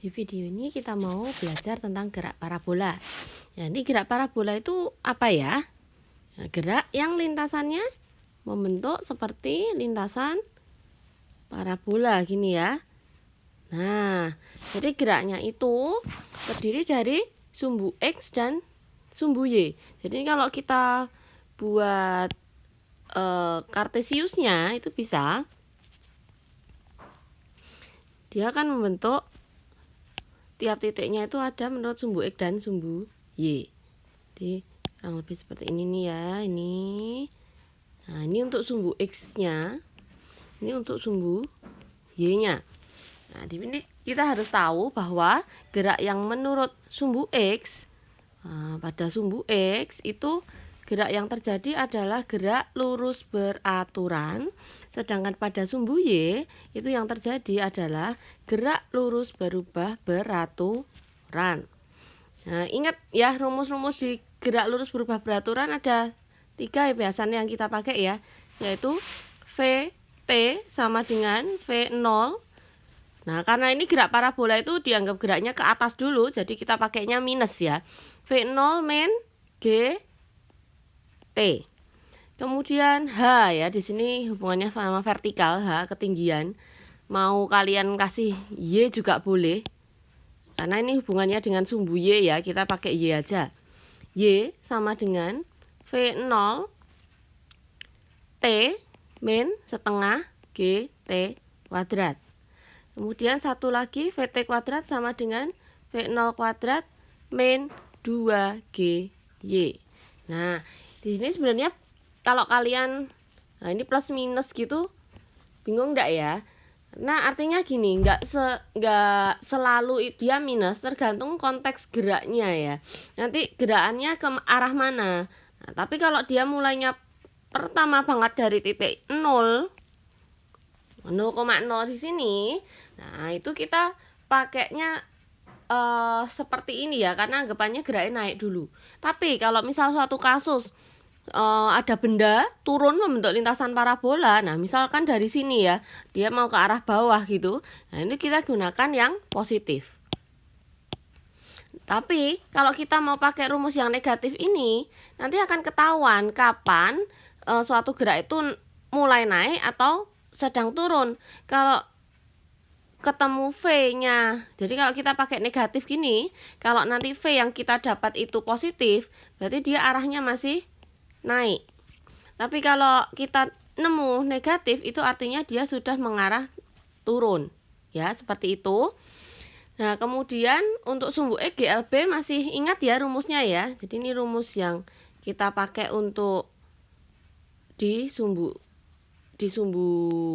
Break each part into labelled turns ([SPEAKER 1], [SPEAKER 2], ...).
[SPEAKER 1] Di video ini kita mau belajar tentang gerak parabola. Nah, ini gerak parabola itu apa ya? Nah, gerak yang lintasannya membentuk seperti lintasan parabola gini ya. Nah, jadi geraknya itu terdiri dari sumbu X dan sumbu Y. Jadi kalau kita buat kartesiusnya itu bisa, dia akan membentuk tiap titiknya itu ada menurut sumbu X dan sumbu Y. Jadi kurang lebih seperti ini nih ya, ini. Nah, ini untuk sumbu X-nya, ini untuk sumbu Y-nya. Nah, di sini kita harus tahu bahwa gerak yang menurut sumbu X, pada sumbu X itu gerak yang terjadi adalah gerak lurus beraturan, sedangkan pada sumbu Y itu yang terjadi adalah gerak lurus berubah beraturan. Nah, ingat ya, rumus-rumus di gerak lurus berubah beraturan ada 3 ya biasanya yang kita pakai ya, yaitu VT sama dengan V0. Nah, karena ini gerak parabola itu dianggap geraknya ke atas dulu, jadi kita pakainya minus ya. V0 min G T. Kemudian H ya, di sini hubungannya sama vertikal, H ketinggian. Mau kalian kasih Y juga boleh. Karena ini hubungannya dengan sumbu Y ya, kita pakai Y aja. Y sama dengan V0 T min setengah G T kuadrat. Kemudian satu lagi VT kuadrat sama dengan V0 kuadrat min 2GY. Nah, di sini sebenarnya kalau kalian, nah ini plus minus gitu, bingung enggak ya? Nah, artinya gini, enggak selalu dia minus, tergantung konteks geraknya ya. Nanti gerakannya ke arah mana. Nah, tapi kalau dia mulainya pertama banget dari titik 0,0 di sini, nah itu kita pakainya seperti ini ya, karena anggapannya geraknya naik dulu. Tapi kalau misal suatu kasus ada benda turun membentuk lintasan parabola, nah misalkan dari sini ya, dia mau ke arah bawah gitu, nah ini kita gunakan yang positif. Tapi kalau kita mau pakai rumus yang negatif ini, nanti akan ketahuan kapan suatu gerak itu mulai naik atau sedang turun. Kalau ketemu V-nya, jadi kalau kita pakai negatif gini, kalau nanti V yang kita dapat itu positif, berarti dia arahnya masih naik. Tapi kalau kita nemu negatif, itu artinya dia sudah mengarah turun. Ya, seperti itu. Nah, kemudian untuk sumbu X GLB masih ingat ya rumusnya ya. Jadi ini rumus yang kita pakai untuk di sumbu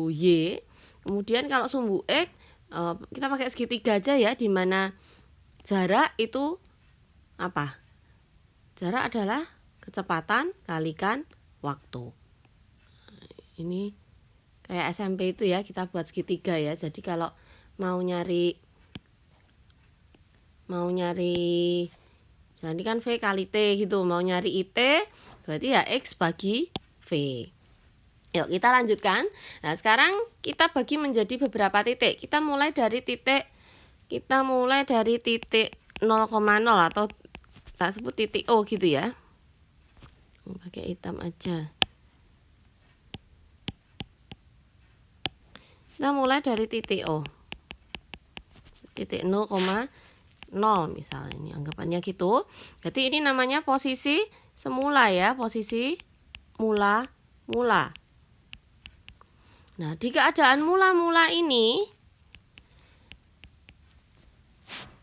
[SPEAKER 1] Y. Kemudian kalau sumbu X kita pakai segitiga aja ya, di mana jarak itu apa? Jarak adalah kecepatan kalikan waktu. Ini kayak SMP itu ya, kita buat segitiga ya. Jadi kalau mau nyari jadi kan V kali T gitu, mau nyari IT berarti ya X bagi V. Yuk kita lanjutkan. Nah, sekarang kita bagi menjadi beberapa titik. Kita mulai dari titik 0,0 atau tak sebut titik O gitu ya. Pakai hitam aja. Kita mulai dari titik O. Titik 0,0 misalnya, ini anggapannya gitu. Jadi ini namanya posisi semula ya, posisi mula-mula. Nah, di keadaan mula-mula ini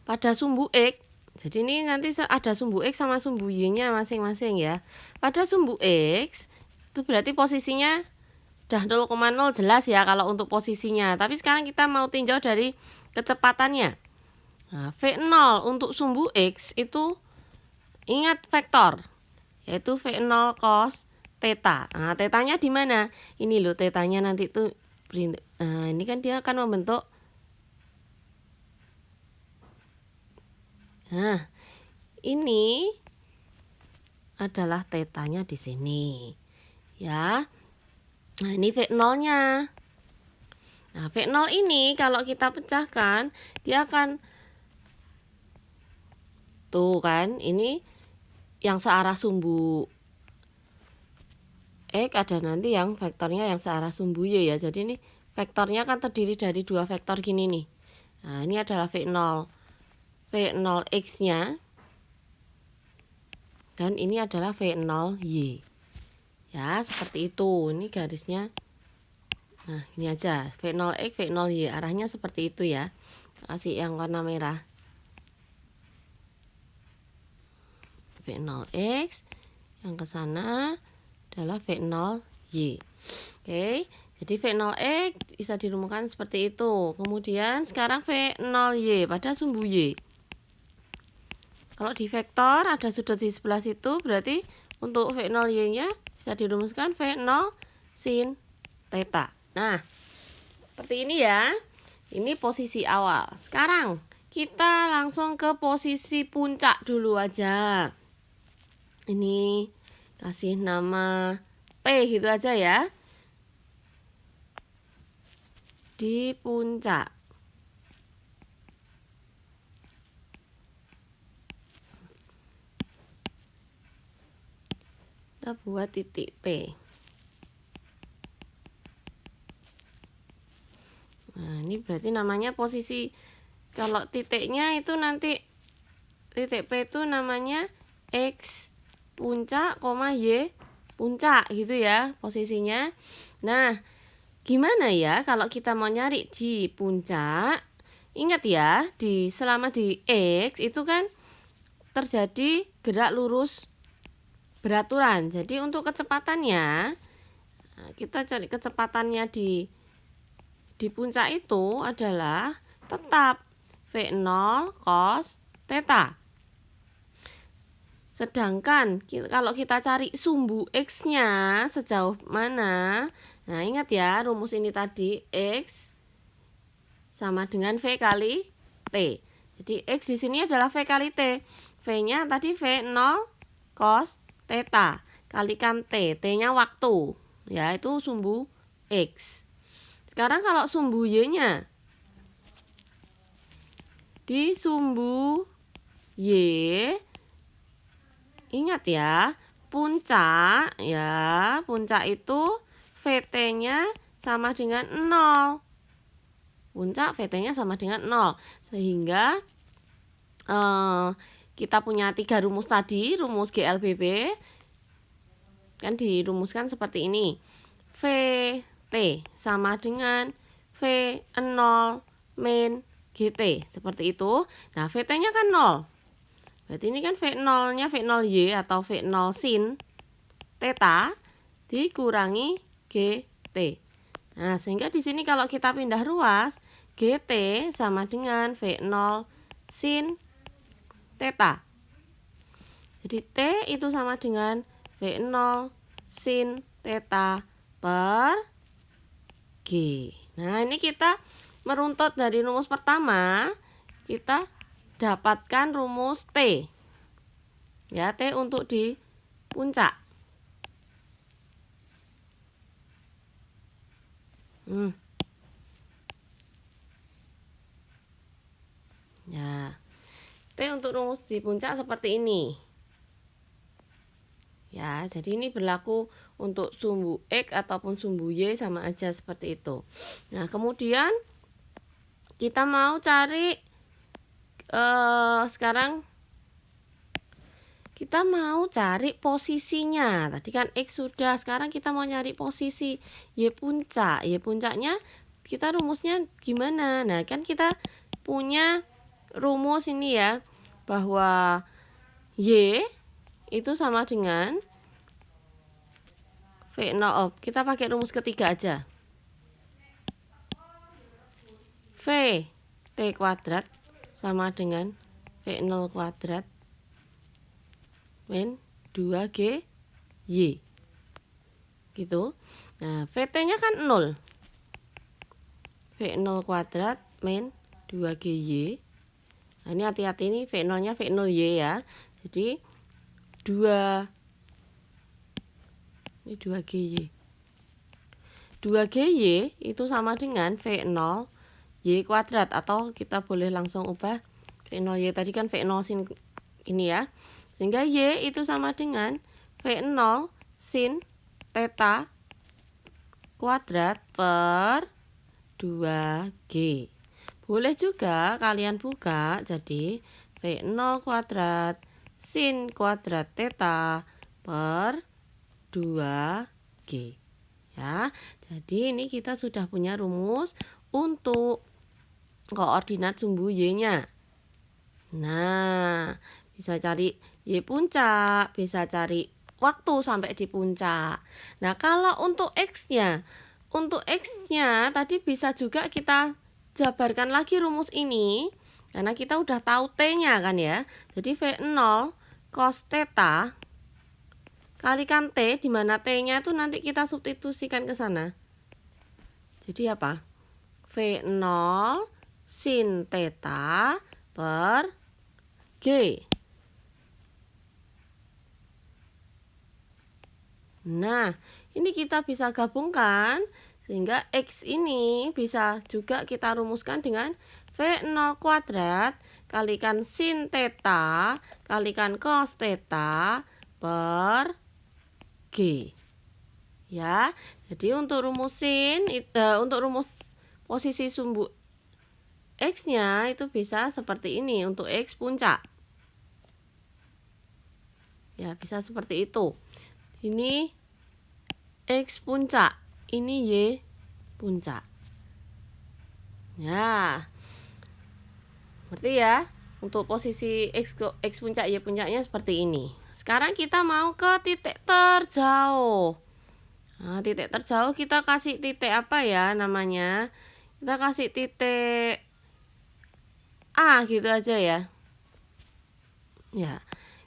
[SPEAKER 1] pada sumbu X, jadi ini nanti ada sumbu X sama sumbu Y-nya masing-masing ya. Pada sumbu X itu berarti posisinya udah 0,0 jelas ya kalau untuk posisinya. Tapi sekarang kita mau tinjau dari kecepatannya. Nah, V0 untuk sumbu X itu ingat vektor, yaitu V0 cos theta. Nah, tetanya di mana? Ini loh tetanya nanti tuh. Nah, ini kan dia akan membentuk. Nah, ini adalah tetanya di sini. Ya. Nah, ini V0-nya. Nah, V0 ini kalau kita pecahkan, dia akan Tuh kan, ini yang searah sumbu X ada nanti yang vektornya yang searah sumbu Y ya. Jadi ini vektornya kan terdiri dari dua vektor gini nih. Nah, ini adalah V0X-nya. Dan ini adalah V0Y. Ya, seperti itu. Ini garisnya. Nah, ini aja. V0X, V0Y. Arahnya seperti itu ya. Kasih yang warna merah. V0X. Yang ke sana adalah V0Y. Oke. Jadi V0X bisa dirumuskan seperti itu. Kemudian sekarang V0Y pada sumbu Y. Kalau di vektor ada sudut di sebelah situ, berarti untuk V0Y-nya bisa dirumuskan V0 sin theta. Nah, seperti ini ya. Ini posisi awal. Sekarang kita langsung ke posisi puncak dulu aja. Ini kasih nama P gitu aja ya. Di puncak. Kita buat titik P. Nah, ini berarti namanya posisi. Kalau titiknya itu nanti titik P itu namanya X puncak, Y puncak gitu ya posisinya. Nah, gimana ya kalau kita mau nyari di puncak? Ingat ya, selama di X itu kan terjadi gerak lurus beraturan. Jadi untuk kecepatannya, kita cari kecepatannya di puncak itu adalah tetap V0 cos theta. Sedangkan kalau kita cari sumbu X-nya sejauh mana, nah ingat ya rumus ini tadi, X sama dengan V kali T. Jadi X di sini adalah V kali T. V-nya tadi V0 cos theta kalikan T. T-nya waktu. Ya, itu sumbu X. Sekarang kalau sumbu Y-nya di sumbu Y, ingat ya, puncak itu VT-nya sama dengan 0. Puncak VT-nya sama dengan 0. Sehingga kita punya 3 rumus tadi, rumus GLBB kan dirumuskan seperti ini. VT sama dengan V0 min GT, seperti itu. Nah, VT-nya kan 0. Berarti ini kan V0-nya V0Y atau V0 sin theta dikurangi GT. Nah, sehingga di sini kalau kita pindah ruas, GT sama dengan V0 sin theta. Jadi T itu sama dengan V0 sin theta per G. Nah, ini kita meruntut dari rumus pertama, kita dapatkan rumus T. Ya, T untuk di puncak. Ya. T untuk rumus di puncak seperti ini. Ya, jadi ini berlaku untuk sumbu X ataupun sumbu Y sama aja seperti itu. Nah, kemudian kita mau cari sekarang kita mau cari posisinya. Tadi kan X sudah, sekarang kita mau nyari posisi Y puncak. Y puncaknya kita rumusnya gimana? Nah, kan kita punya rumus ini ya, bahwa Y itu sama dengan V0. Kita pakai rumus ketiga aja. V T kuadrat sama dengan V0 kuadrat min 2G Y. Gitu. Nah, VT-nya kan 0. V0 kuadrat min 2G Y. Nah, ini hati-hati nih, V0-nya V0Y ya. Jadi 2 ini 2GY. 2GY itu sama dengan V0 Y kuadrat, atau kita boleh langsung ubah V0Y tadi kan V0 sin Ini ya. Sehingga Y itu sama dengan V0 sin theta kuadrat per 2G. Boleh juga kalian buka jadi V0 kuadrat sin kuadrat theta per 2G. Ya, jadi ini kita sudah punya rumus untuk koordinat sumbu Y-nya. Nah, bisa cari Y puncak, bisa cari waktu sampai di puncak. Nah, kalau untuk X-nya, tadi bisa juga kita jabarkan lagi rumus ini, karena kita udah tahu T-nya kan ya. Jadi V0 cos theta kalikan T, di mana T-nya itu nanti kita substitusikan ke sana. Jadi apa? V0 sin theta per G. Nah, ini kita bisa gabungkan sehingga X ini bisa juga kita rumuskan dengan V0 kuadrat kalikan sin theta kalikan cos theta per G. Ya, jadi untuk rumus posisi sumbu X-nya itu bisa seperti ini untuk X puncak. Ya, bisa seperti itu. Ini X puncak, ini Y puncak. Ya, berarti ya untuk posisi X puncak Y puncaknya seperti ini. Sekarang kita mau ke titik terjauh. Nah, titik terjauh kita kasih titik apa ya namanya? Kita kasih titik A gitu aja ya. Ya,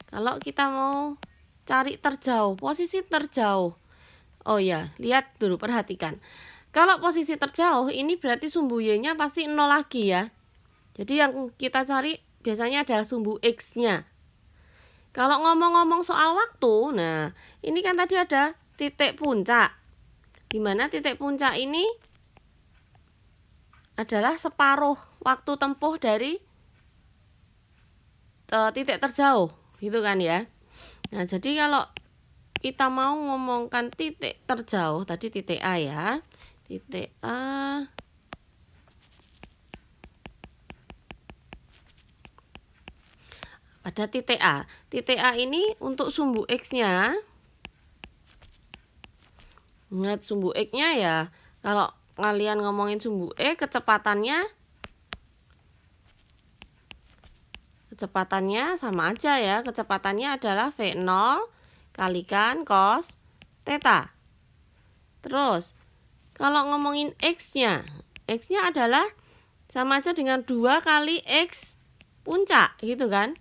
[SPEAKER 1] kalau kita mau cari terjauh, posisi terjauh. Oh ya, lihat dulu, perhatikan. Kalau posisi terjauh, ini berarti sumbu Y-nya pasti 0 lagi ya. Jadi yang kita cari biasanya adalah sumbu X-nya. Kalau ngomong-ngomong soal waktu, nah ini kan tadi ada titik puncak. Dimana titik puncak ini adalah separuh waktu tempuh dari titik terjauh, gitu kan ya. Nah, jadi kalau kita mau ngomongkan titik terjauh, tadi titik A ya. Titik A. Pada titik A. Titik A ini untuk sumbu X-nya. Ingat sumbu X-nya ya. Kalau kalian ngomongin sumbu E, kecepatannya sama aja ya. Kecepatannya adalah V0 kalikan cos theta. Terus, kalau ngomongin X-nya adalah sama aja dengan 2 kali X puncak, gitu kan.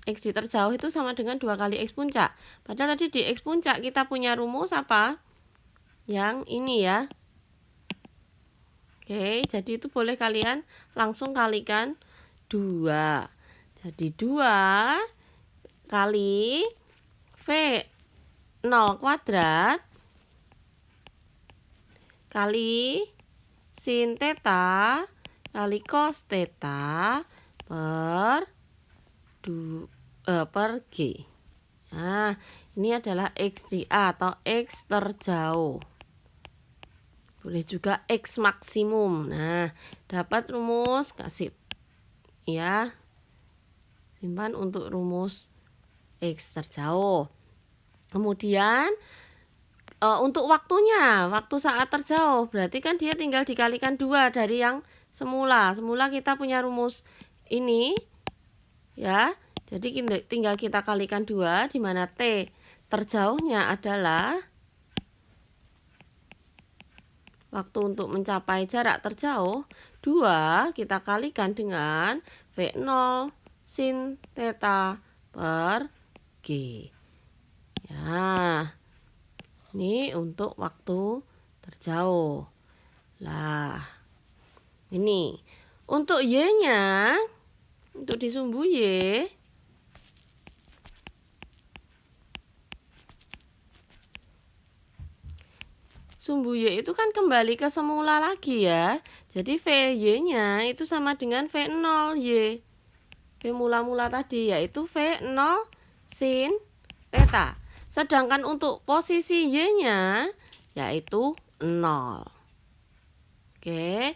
[SPEAKER 1] X di terjauh itu sama dengan 2 kali X puncak. Padahal tadi di X puncak kita punya rumus apa? Yang ini ya. Oke, jadi itu boleh kalian langsung kalikan 2. Jadi 2 kali V0 kuadrat kali sin theta kali cos theta per G. Nah, ini adalah XGA atau X terjauh. Boleh juga X maksimum. Nah, dapat rumus, kasih ya. Simpan untuk rumus X terjauh. Kemudian untuk waktunya, waktu saat terjauh, berarti kan dia tinggal dikalikan 2 dari yang semula. Semula kita punya rumus ini ya. Jadi tinggal kita kalikan 2, di mana T terjauhnya adalah waktu untuk mencapai jarak terjauh. 2 kita kalikan dengan V0 sin theta per G. Ya, ini untuk waktu terjauh. Lah, ini untuk Y-nya, untuk di sumbu Y, sumbu Y itu kan kembali ke semula lagi ya. Jadi VY-nya itu sama dengan V0Y. V mula-mula tadi, yaitu V0 sin theta. Sedangkan untuk posisi Y-nya yaitu 0. Oke.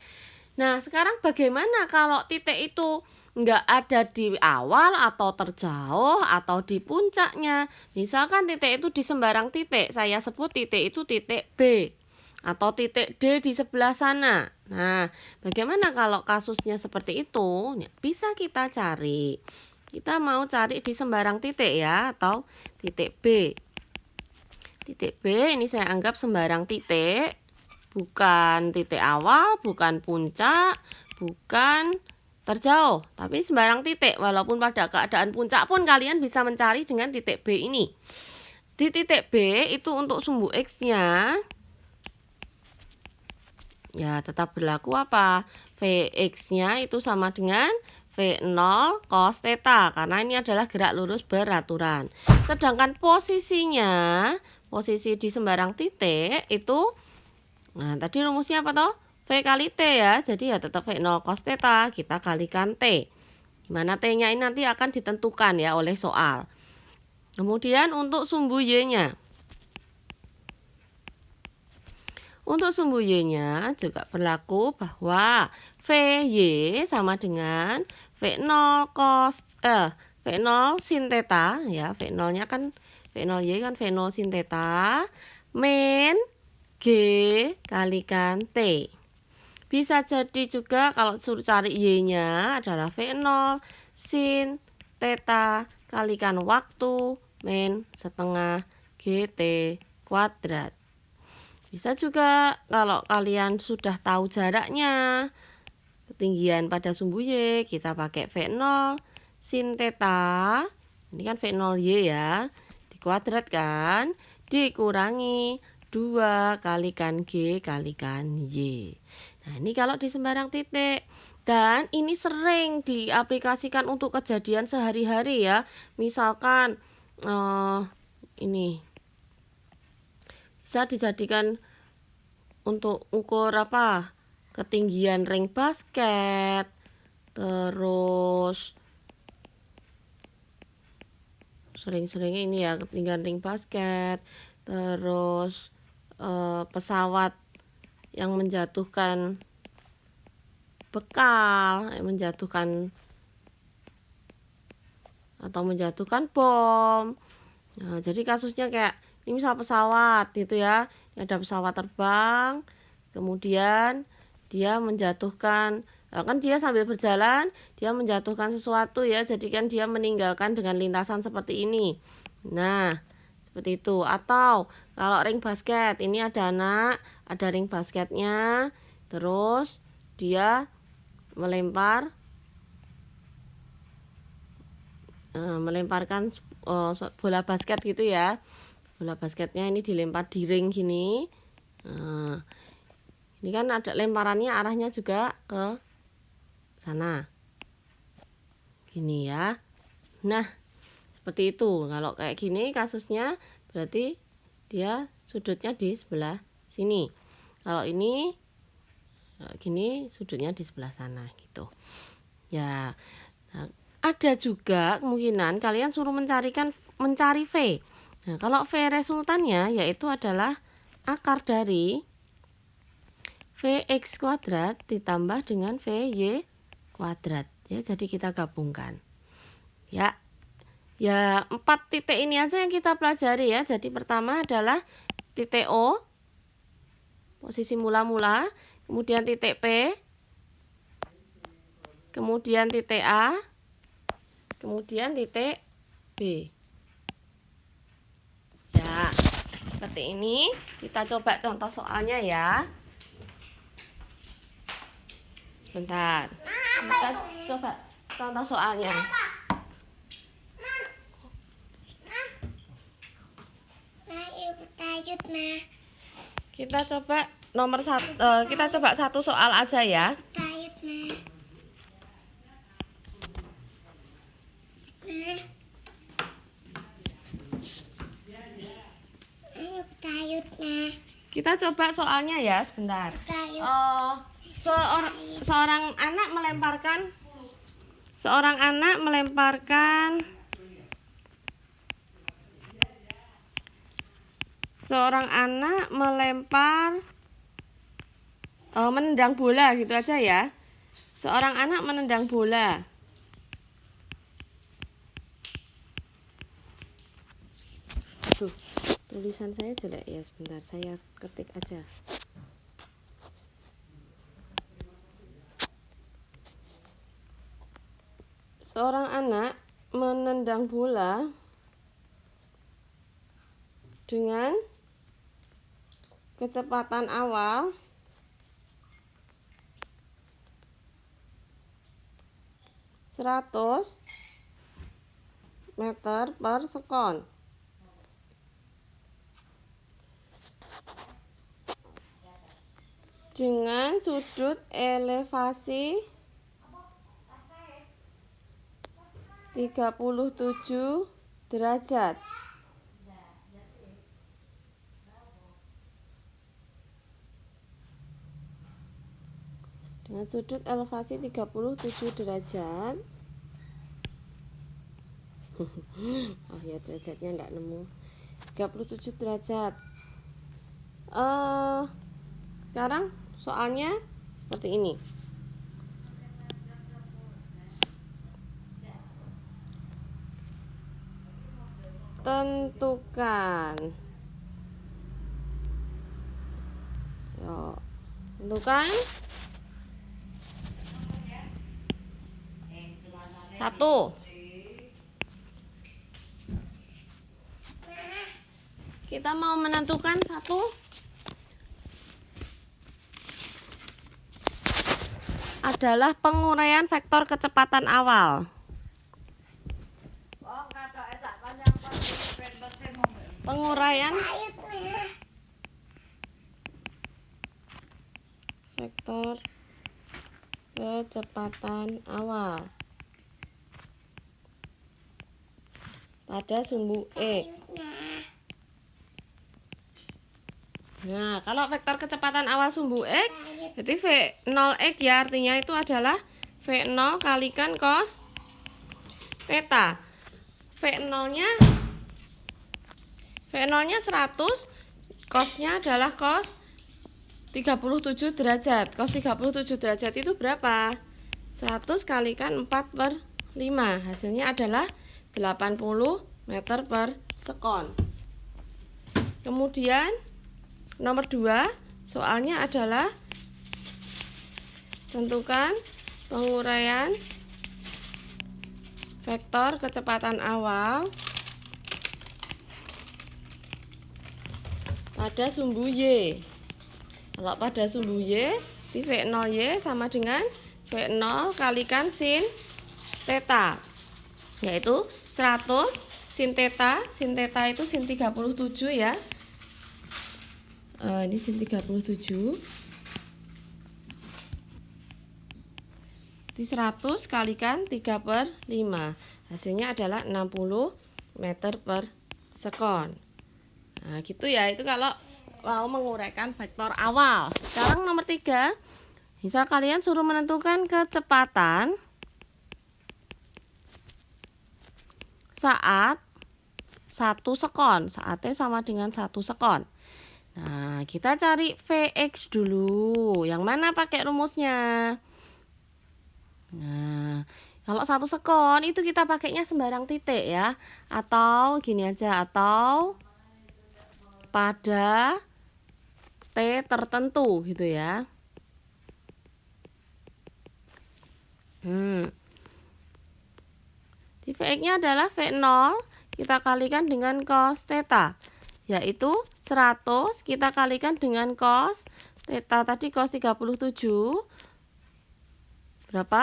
[SPEAKER 1] Nah, sekarang bagaimana kalau titik itu nggak ada di awal atau terjauh atau di puncaknya? Misalkan titik itu di sembarang titik, saya sebut titik itu titik B atau titik D di sebelah sana. Nah, bagaimana kalau kasusnya seperti itu? Ya, bisa kita cari. Kita mau cari di sembarang titik ya, atau titik B. Titik B ini saya anggap sembarang titik, bukan titik awal, bukan puncak, bukan terjauh, tapi sembarang titik. Walaupun pada keadaan puncak pun kalian bisa mencari dengan titik B ini. Di titik B itu untuk sumbu X-nya ya tetap berlaku apa? Vx-nya itu sama dengan V0 cos theta, karena ini adalah gerak lurus beraturan. Sedangkan posisinya, posisi di sembarang titik itu, nah tadi rumusnya apa toh? V kali T ya, jadi ya tetap V0 cos theta, kita kalikan T. Dimana T-nya ini nanti akan ditentukan ya oleh soal. Kemudian untuk sumbu Y-nya. Untuk sumbu Y-nya juga berlaku bahwa VY sama dengan V0 sin theta ya, V0-nya kan V0Y kan V0 sin theta min G kalikan T. Bisa jadi juga kalau suruh cari Y-nya adalah V0 sin theta kalikan waktu min setengah GT kuadrat. Bisa juga kalau kalian sudah tahu jaraknya, ketinggian pada sumbu Y, kita pakai V0 sin theta. Ini kan V0Y ya, dikuadratkan, dikurangi 2 kalikan G kalikan Y. Nah, ini kalau di sembarang titik. Dan ini sering diaplikasikan untuk kejadian sehari-hari ya. Misalkan ini bisa dijadikan untuk ukur apa? Ketinggian ring basket, terus sering-sering ini ya, ketinggian ring basket, terus pesawat yang menjatuhkan bekal, menjatuhkan atau menjatuhkan bom. Nah, jadi kasusnya kayak ini misal pesawat gitu ya, ada pesawat terbang, kemudian dia menjatuhkan, kan dia sambil berjalan dia menjatuhkan sesuatu ya, jadi kan dia meninggalkan dengan lintasan seperti ini. Nah, seperti itu. Atau kalau ring basket, ini ada anak, ada ring basketnya, terus dia melemparkan bola basket gitu ya. Bola basketnya ini dilempar di ring gini. Nah, ini kan ada lemparannya arahnya juga ke sana. Gini ya. Nah, seperti itu. Kalau kayak gini kasusnya berarti dia sudutnya di sebelah sini. Kalau ini gini sudutnya di sebelah sana gitu. Ya. Nah, ada juga kemungkinan kalian suruh mencari V. Nah, kalau V resultannya yaitu adalah akar dari Vx kuadrat ditambah dengan Vy kuadrat. Ya, jadi kita gabungkan. Ya. Ya, 4 titik ini aja yang kita pelajari ya. Jadi pertama adalah titik O, posisi mula-mula, kemudian titik P, kemudian titik A, kemudian titik B. Ya, seperti ini. Kita coba contoh soalnya ya. Sebentar. Kita coba contoh soalnya. Kita coba kita coba satu soal aja ya. Kita coba soalnya ya, sebentar. Seorang anak melemparkan Seorang anak melemparkan menendang bola gitu aja ya. Seorang anak menendang bola. Aduh, tulisan saya jelek ya, sebentar saya ketik aja. Seorang anak menendang bola dengan kecepatan awal 100 meter per sekon. Dengan sudut elevasi 37 derajat. Dengan sudut elevasi 37 derajat. Oh ya, derajatnya enggak nemu. 37 derajat. Sekarang soalnya seperti ini. Tentukan. Yo, tentukan. 1. Kita mau menentukan 1 adalah penguraian vektor kecepatan awal. Penguraian vektor kecepatan awal pada sumbu X. Nah, kalau vektor kecepatan awal sumbu X, berarti V0X ya, artinya itu adalah V0 kalikan cos theta. V0-nya 100, cosnya adalah cos 37 derajat. Cos 37 derajat itu berapa? 100 kalikan 4/5. Hasilnya adalah 80 meter per sekon. Kemudian nomor 2, soalnya adalah tentukan penguraian vektor kecepatan awal pada sumbu Y. Kalau pada sumbu Y, di V0Y sama dengan V0 kalikan sin theta, yaitu 100 sin theta. Sin theta itu sin 37 ya. Ini sin 37 di 100 kalikan 3/5. Hasilnya adalah 60 meter per sekon. Nah gitu ya, itu kalau mau menguraikan vektor awal. Sekarang nomor 3, bisa kalian suruh menentukan kecepatan saat 1 sekon. Saatnya sama dengan 1 sekon. Nah, kita cari Vx dulu. Yang mana pakai rumusnya? Nah, kalau 1 sekon itu kita pakainya sembarang titik ya. Atau gini aja, atau pada T tertentu gitu ya. Di Vx-nya adalah V0 kita kalikan dengan cos theta, yaitu 100 kita kalikan dengan cos theta tadi cos 37 berapa?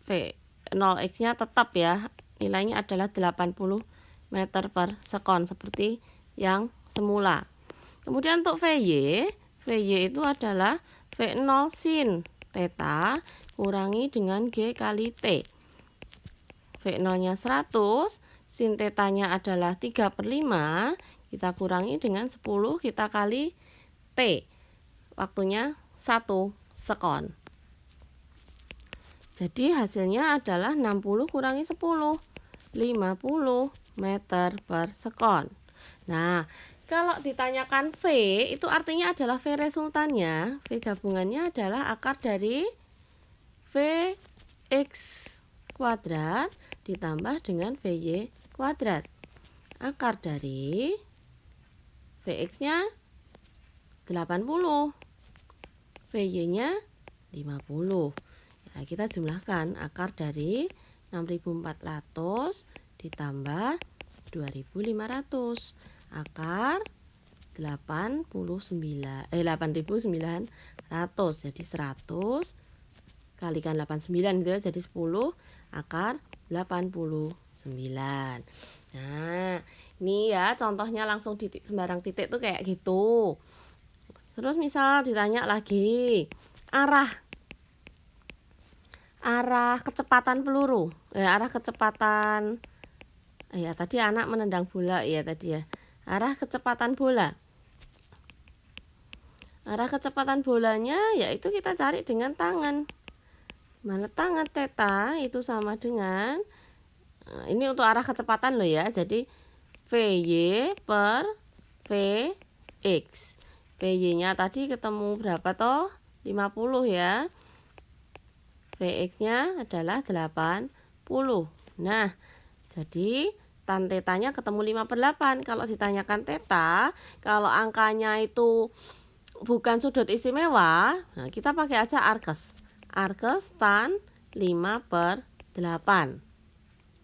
[SPEAKER 1] V0x-nya tetap ya, nilainya adalah 80 meter per sekon seperti yang semula. Kemudian untuk Vy itu adalah V0 sin theta kurangi dengan G kali T. V0-nya 100, sin theta-nya adalah 3/5, kita kurangi dengan 10, kita kali T. Waktunya 1 sekon. Jadi hasilnya adalah 60 kurangi 10, 50 meter per sekon. Nah, kalau ditanyakan V, itu artinya adalah V resultannya. V gabungannya adalah akar dari Vx kuadrat ditambah dengan Vy kuadrat. Akar dari Vx-nya 80, Vy-nya 50. Nah, kita jumlahkan akar dari 6400 ditambah 2500. Akar 8900. Jadi 100 kalikan 89 gitu ya, jadi 10 akar 89. Nah, ini ya contohnya langsung titik sembarang titik tuh kayak gitu. Terus misal ditanya lagi arah kecepatan peluru, arah kecepatan ya tadi anak menendang bola ya tadi ya. Arah kecepatan bola. Arah kecepatan bolanya yaitu kita cari dengan tangan. Mana tangan theta itu sama dengan ini untuk arah kecepatan loh ya. Jadi Vy per Vx. Vy-nya tadi ketemu berapa toh? 50 ya. Vx-nya adalah 80. Nah, jadi tan tetanya ketemu 5/8. Kalau ditanyakan teta, kalau angkanya itu bukan sudut istimewa, nah kita pakai aja arkes. Arkes tan 5/8.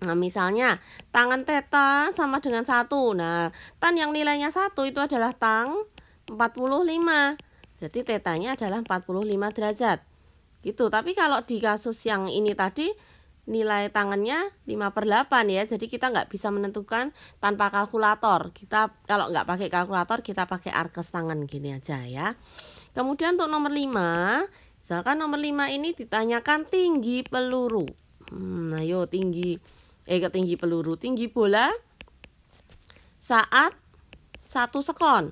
[SPEAKER 1] Nah, misalnya tangan teta sama dengan 1. Nah, tan yang nilainya 1 itu adalah tang 45. Berarti tetanya adalah 45 derajat. Gitu. Tapi kalau di kasus yang ini tadi nilai tangannya 5/8 ya. Jadi kita nggak bisa menentukan tanpa kalkulator. Kita kalau nggak pakai kalkulator kita pakai arkes tangan gini aja ya. Kemudian untuk nomor 5, misalkan nomor 5 ini ditanyakan tinggi peluru. Ayo tinggi peluru, tinggi bola saat 1 sekon.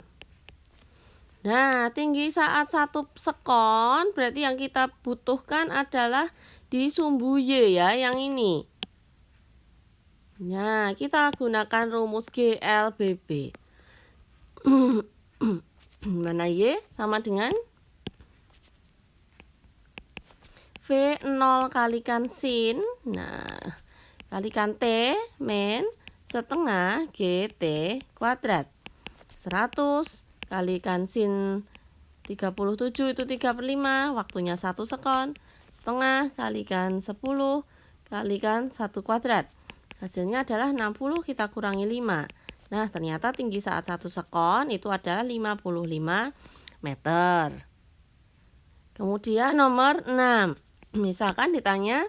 [SPEAKER 1] Nah, tinggi saat 1 sekon berarti yang kita butuhkan adalah di sumbu Y ya, yang ini. Nah, kita gunakan rumus GLBB. Mana Y sama dengan V0 kalikan sin. Nah, kalikan T min setengah GT kuadrat. 100 kalikan sin 37 itu 3/5, waktunya 1 sekon. Setengah kalikan 10 kalikan 1 kuadrat. Hasilnya adalah 60, kita kurangi 5. Nah, ternyata tinggi saat 1 sekon itu adalah 55 meter. Kemudian nomor 6. Misalkan ditanya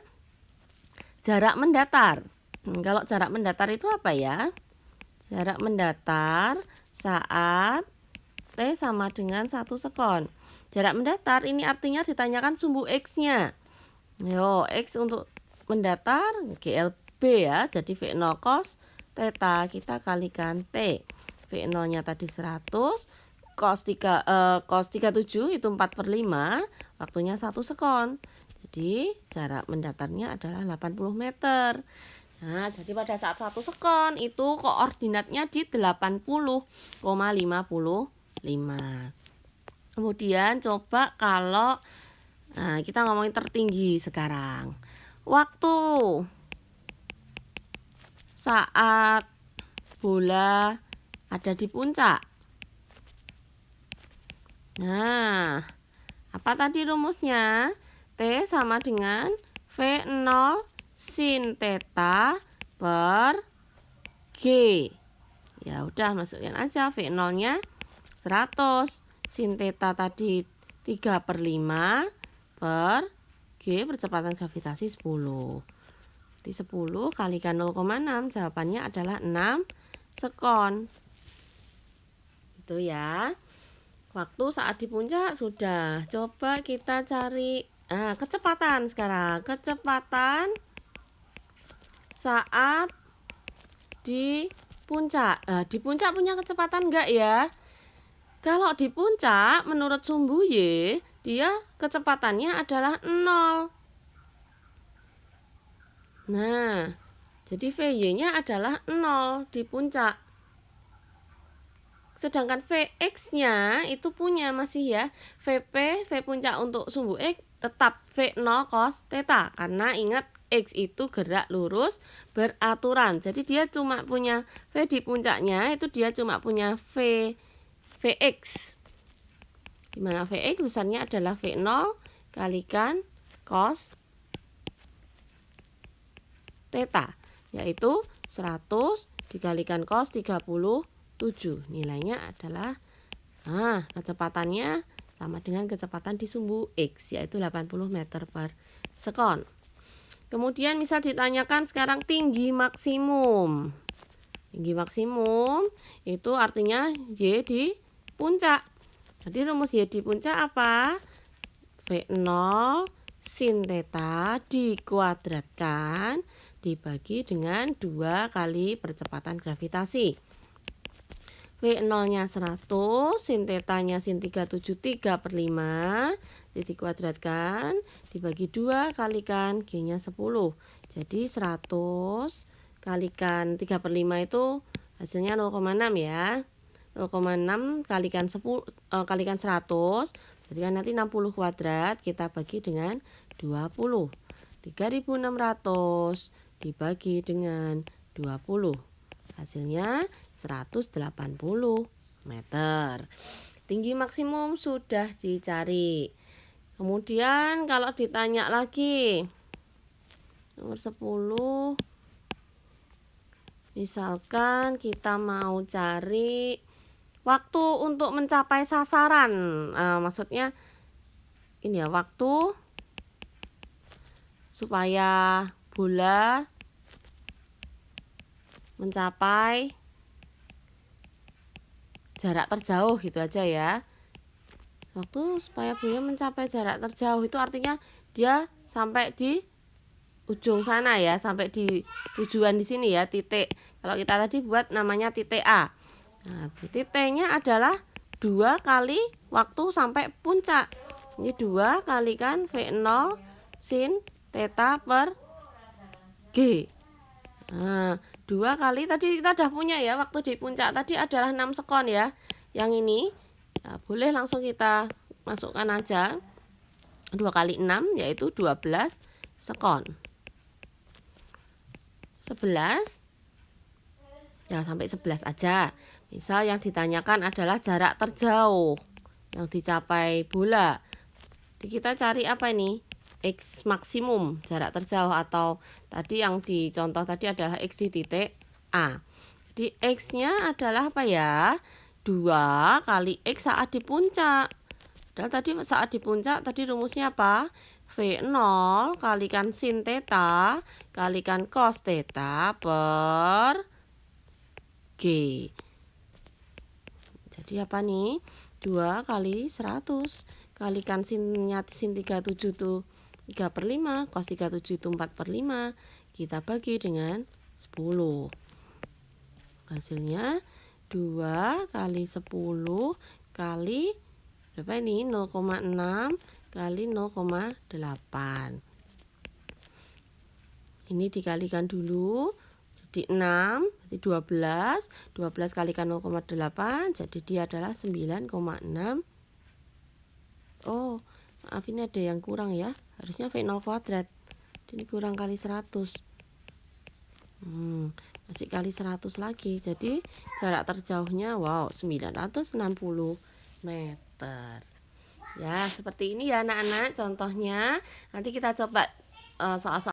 [SPEAKER 1] jarak mendatar. Kalau jarak mendatar itu apa ya? Jarak mendatar saat T sama dengan 1 sekon. Jarak mendatar ini artinya ditanyakan sumbu X-nya. Yo, X untuk mendatar GLB ya. Jadi V0 cos theta kita kalikan T. V0-nya tadi 100, cos 37 itu 4/5, waktunya 1 sekon. Jadi jarak mendatarnya adalah 80 meter. Nah, jadi pada saat 1 sekon itu koordinatnya di 80,55. Kemudian coba kalau kita ngomongin tertinggi sekarang. Waktu saat bola ada di puncak. Nah, apa tadi rumusnya? T sama dengan V0 sin theta per G. Ya udah, masukin aja V0-nya 100. Sin theta tadi 3/5 per G percepatan gravitasi 10. Jadi 10 kalikan 0,6, jawabannya adalah 6 sekon. Itu ya. Waktu saat di puncak sudah. Coba kita cari kecepatan sekarang. Kecepatan saat di puncak. Di puncak punya kecepatan enggak ya? Kalau di puncak menurut sumbu Y, dia kecepatannya adalah 0. Nah, jadi VY-nya adalah 0 di puncak. Sedangkan Vx-nya itu punya masih ya, Vp, V puncak untuk sumbu X tetap V0 cos theta. Karena ingat X itu gerak lurus beraturan. Jadi dia cuma punya V di puncaknya, itu dia cuma punya Vx. Dimana Vx besarnya adalah V0 kalikan cos theta, yaitu 100 dikalikan cos 37. Nilainya adalah kecepatannya sama dengan kecepatan di sumbu X, yaitu 80 meter per sekon. Kemudian misal ditanyakan sekarang tinggi maksimum. Tinggi maksimum itu artinya Y di puncak. Jadi rumus Y di puncak apa? V0 sin theta dikuadratkan dibagi dengan 2 kali percepatan gravitasi. V0-nya 100, sin theta-nya sin 373 per 5 dikuadratkan dibagi 2 kalikan G-nya 10. Jadi 100 kalikan 3 per 5 itu hasilnya 0,6 ya. 0,6 kalikan 10 kalikan 100, jadi kan nanti 60 kuadrat kita bagi dengan 20. 3600 dibagi dengan 20. Hasilnya 180 meter. Tinggi maksimum sudah dicari. Kemudian kalau ditanya lagi nomor 10, misalkan kita mau cari waktu untuk mencapai sasaran. Maksudnya ini ya, waktu supaya bola mencapai jarak terjauh gitu aja ya. Waktu supaya bola mencapai jarak terjauh itu artinya dia sampai di ujung sana ya, sampai di tujuan di sini ya, titik. Kalau kita tadi buat namanya titik A. Nah, titik T-nya adalah 2 kali waktu sampai puncak. Ini 2 kalikan V0 sin theta per G. Nah, 2 kali tadi kita udah punya ya, waktu di puncak tadi adalah 6 sekon ya. Yang ini ya, boleh langsung kita masukkan aja. 2 kali 6 yaitu 12 sekon. 11 ya, sampai 11 aja. Misal yang ditanyakan adalah jarak terjauh yang dicapai bola. Jadi kita cari apa ini? X maksimum jarak terjauh, atau tadi yang dicontoh tadi adalah X di titik A. Jadi X-nya adalah apa ya? 2 kali X saat di puncak. Dan tadi saat di puncak tadi rumusnya apa? V0 kalikan sin theta kalikan cos theta per G. Jadi apa nih? 2 kali 100 kalikan sinnya sin 37 itu 3 per 5, cos 37 itu 4 per 5. Kita bagi dengan 10. Hasilnya 2 kali 10 kali berapa ini? 0,6 kali 0,8. Ini dikalikan dulu. Jadi 6, jadi 12. 12 kalikan 0,8, jadi dia adalah 9,6. Oh, maaf, ini ada yang kurang ya. Harusnya V0 kuadrat. Ini kurang kali 100. Masih kali 100 lagi. Jadi jarak terjauhnya 960 meter. Ya, seperti ini ya anak-anak contohnya. Nanti kita coba soal-soal